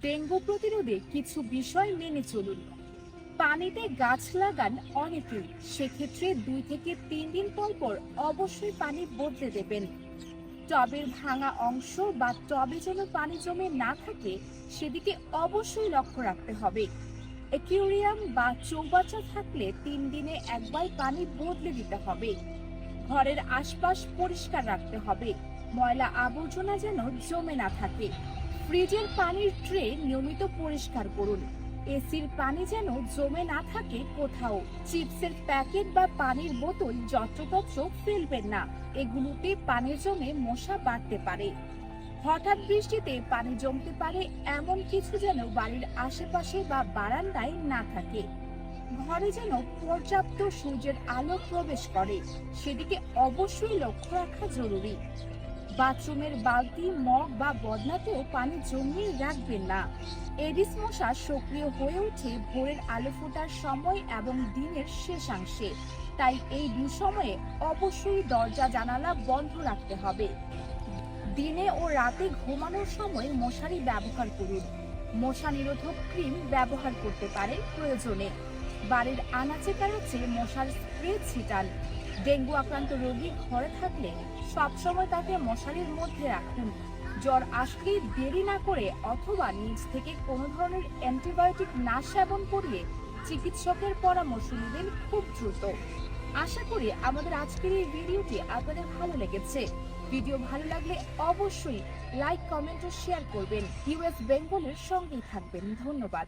Dengue প্রতিরোধে কিছু বিষয় মেনে চলুন। পানিতে গাছ লাগান অনেকেই, সেক্ষেত্রে 2 থেকে 3 দিন পর পর অবশ্যই পানি বদলে দেবেন। টবের ভাঙা অংশ বা টবে যেন পানি জমে না থাকে সেদিকে অবশ্যই লক্ষ্য রাখতে হবে। অ্যাকুয়ারিয়াম বা চৌবাচ্চা থাকলে 3 দিনে একবার পানি বদলে দিতে হবে। ঘরের আশপাশ পরিষ্কার রাখতে হবে, ময়লা আবর্জনা যেন জমে না থাকে। ফ্রিজের পানির ট্রে নিয়মিত পরিষ্কার করুন। এসির পানি যেন জমে না থাকে কোথাও। চিপসের প্যাকেট বা পানির বোতল যত্রতত্র ফেলবেন না, এগুলোতে পানি জমে মশা বাড়তে পারে। হঠাৎ বৃষ্টিতে পানি জমতে পারে এমন কিছু যেন বাড়ির আশেপাশে বা বারান্দায় না থাকে। ঘরে যেন পর্যাপ্ত সূর্যের আলো প্রবেশ করে সেদিকে অবশ্যই লক্ষ্য রাখা জরুরি। বাথরুমের বালতি, মগ বা বদনাতেও পানি জমিয়ে রাখবেন না। এডিস মশা সক্রিয় হয়ে ওঠে ভোরের আলো ফোটার সময় এবং দিনের শেষাংশে, তাই এই দুঃসময়ে অবশ্যই দরজা জানালা বন্ধ রাখতে হবে। দিনে ও রাতে ঘুমানোর সময় মশারি ব্যবহার করুন। মশা নিরোধক ক্রিম ব্যবহার করতে পারেন প্রয়োজনে। বাড়ির আনাচে কানাচে মশার স্প্রে ছিটান। ডেঙ্গু আক্রান্ত রোগী ঘরে থাকলে সবসময় তাকে মশারির মধ্যে রাখুন। জ্বর আসলে দেরি না করে অথবা নিজ থেকে কোনো ধরনের অ্যান্টিবায়োটিক না সেবন করিয়ে চিকিৎসকের পরামর্শ নেবেন খুব দ্রুত। আশা করি আমাদের আজকের এই ভিডিওটি আপনাদের ভালো লেগেছে। ভিডিও ভালো লাগলে অবশ্যই লাইক, কমেন্ট ও শেয়ার করবেন। ইউএস বেঙ্গলের সঙ্গেই থাকবেন। ধন্যবাদ।